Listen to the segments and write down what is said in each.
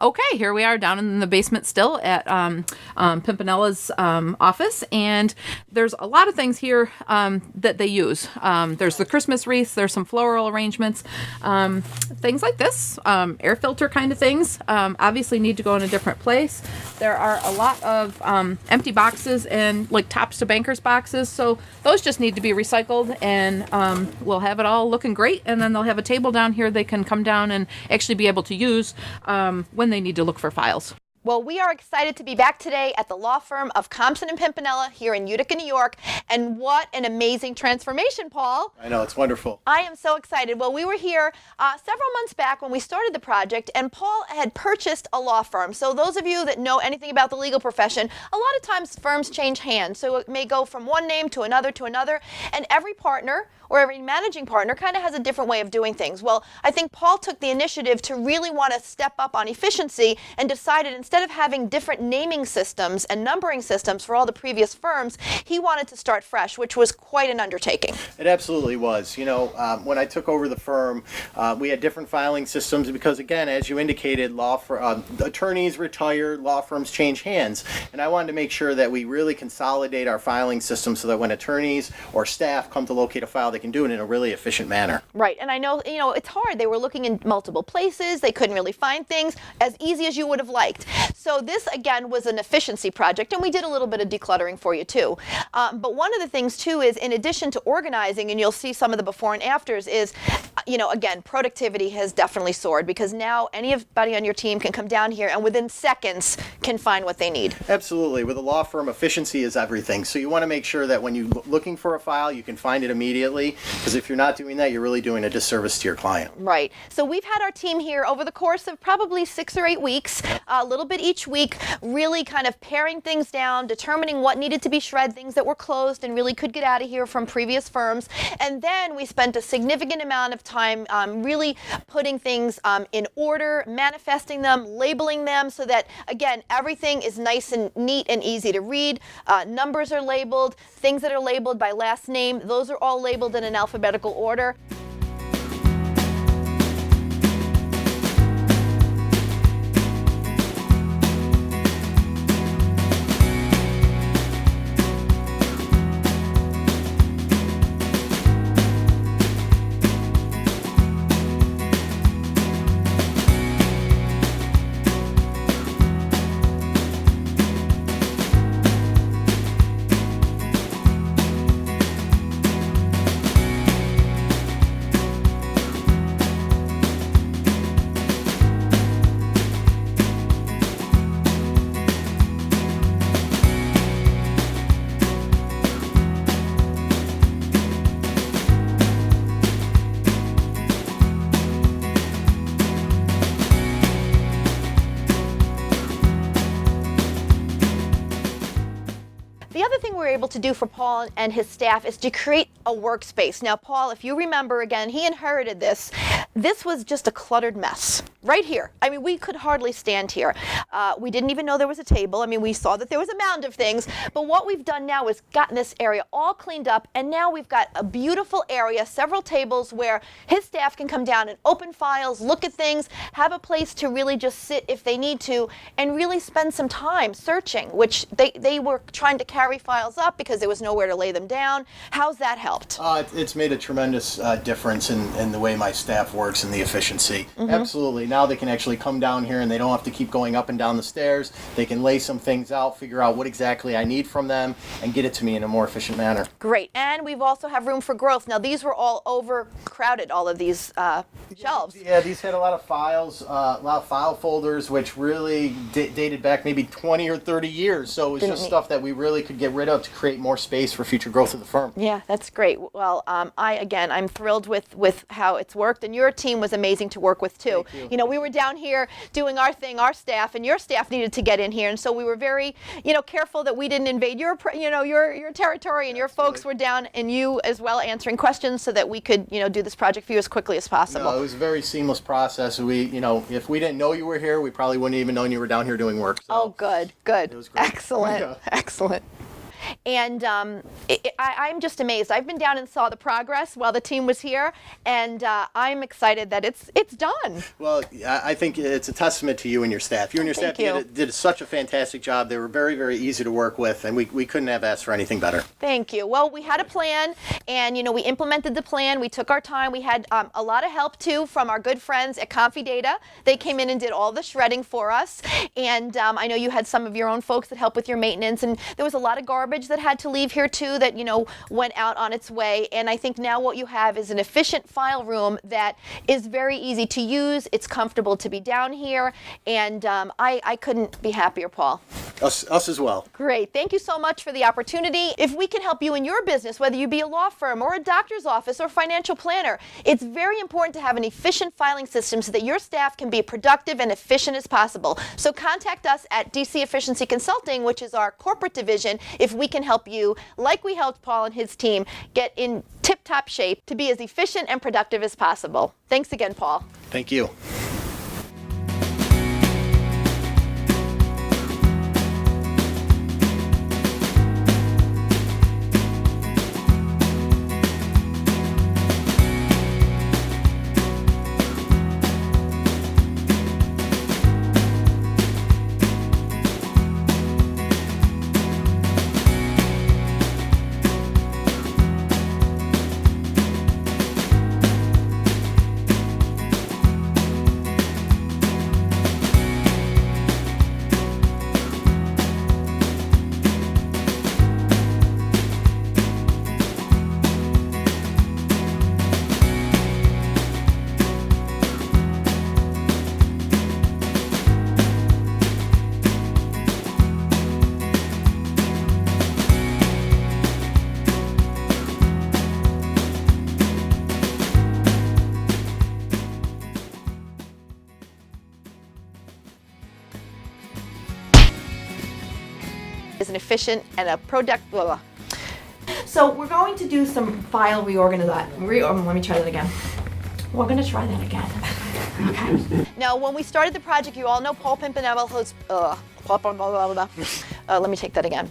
Okay, here we are down in the basement still at Pimpanella's office, and there's a lot of things here that they use. There's the Christmas wreaths, there's some floral arrangements, things like this, air filter kind of things. Obviously need to go in a different place. There are a lot of empty boxes and like tops to bankers boxes, so those just need to be recycled, and we'll have it all looking great, and then they'll have a table down here they can come down and actually be able to use when they need to look for files. Well, we are excited to be back today at the law firm of Compson and Pimpinella here in Utica, New York. And what an amazing transformation, Paul. I know, it's wonderful. I am so excited. Well, we were here several months back when we started the project, and Paul had purchased a law firm. So those of you that know anything about the legal profession, a lot of times firms change hands. So it may go from one name to another, and every partner or every managing partner kind of has a different way of doing things. Well, I think Paul took the initiative to really want to step up on efficiency and decided instead of having different naming systems and numbering systems for all the previous firms, he wanted to start fresh, which was quite an undertaking. It absolutely was. You know, when I took over the firm, we had different filing systems because, again, as you indicated, attorneys retire, law firms change hands, and I wanted to make sure that we really consolidate our filing system so that when attorneys or staff come to locate a file, they can do it in a really efficient manner. Right, and I know, it's hard. They were looking in multiple places. They couldn't really find things as easy as you would have liked. So this, again, was an efficiency project, and we did a little bit of decluttering for you, too. But one of the things, too, is in addition to organizing, and you'll see some of the before and afters, is, again, productivity has definitely soared because now anybody on your team can come down here and within seconds can find what they need. Absolutely. With a law firm, efficiency is everything. So you want to make sure that when you're looking for a file, you can find it immediately, because if you're not doing that, you're really doing a disservice to your client. Right. So we've had our team here over the course of probably 6 or 8 weeks, a little bit each week, really kind of paring things down, determining what needed to be shred, things that were closed and really could get out of here from previous firms. And then we spent a significant amount of time really putting things in order, manifesting them, labeling them so that, again, everything is nice and neat and easy to read. Numbers are labeled, things that are labeled by last name, those are all labeled in an alphabetical order. The other thing we were able to do for Paul and his staff is to create a workspace. Now, Paul, if you remember, again, he inherited this. This was just a cluttered mess right here. I mean, we could hardly stand here. We didn't even know there was a table. I mean, we saw that there was a mound of things. But what we've done now is gotten this area all cleaned up. And now we've got a beautiful area, several tables where his staff can come down and open files, look at things, have a place to really just sit if they need to, and really spend some time searching, which they were trying to carry files up because there was nowhere to lay them down. How's that helped? It's made a tremendous difference in the way my staff works and the efficiency. Absolutely. Now they can actually come down here and they don't have to keep going up and down the stairs. They can lay some things out, figure out what exactly I need from them, and get it to me in a more efficient manner. Great. And we've also have room for growth. Now, these were all overcrowded, all of these shelves. Yeah, these had a lot of files, a lot of file folders, which really dated back maybe 20 or 30 years. So it was just stuff that we really could get rid of to create more space for future growth of the firm. Yeah, that's great. Well, I'm thrilled with how it's worked, and your team was amazing to work with too. Thank you. We were down here doing our thing, our staff, and your staff needed to get in here, and so we were very, careful that we didn't invade your territory, and your folks were down, and you as well answering questions so that we could, do this project for you as quickly as possible. No, it was a very seamless process. We, if we didn't know you were here, we probably wouldn't even known you were down here doing work. So oh, good. It was great. Excellent. Yeah. Excellent. And I'm just amazed. I've been down and saw the progress while the team was here, and I'm excited that it's done. Well, I think it's a testament to you and your staff. You and your staff Thank you. did such a fantastic job. They were very, very easy to work with, and we couldn't have asked for anything better. Thank you. Well, we had a plan, and we implemented the plan. We took our time. We had a lot of help too from our good friends at ComfyData. They came in and did all the shredding for us, and I know you had some of your own folks that help with your maintenance, and there was a lot of garbage that had to leave here too that went out on its way. And I think now what you have is an efficient file room that is very easy to use. It's comfortable to be down here, and I couldn't be happier, Paul. Us as well. Great. Thank you so much for the opportunity. If we can help you in your business, whether you be a law firm or a doctor's office or financial planner, it's very important to have an efficient filing system so that your staff can be productive and efficient as possible. So contact us at DC Efficiency Consulting, which is our corporate division, if we can help you, like we helped Paul and his team, get in tip-top shape to be as efficient and productive as possible. Thanks again, Paul. Thank you. Is an efficient and a product. Blah, blah. So we're going to do some file reorganization. Let me try that again. We're going to try that again. Okay. Now, when we started the project, you all know Paul Pimpinella hosts. Let me take that again.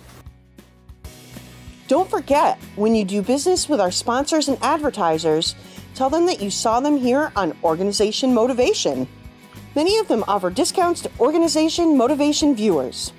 Don't forget, when you do business with our sponsors and advertisers, tell them that you saw them here on Organization Motivation. Many of them offer discounts to Organization Motivation viewers.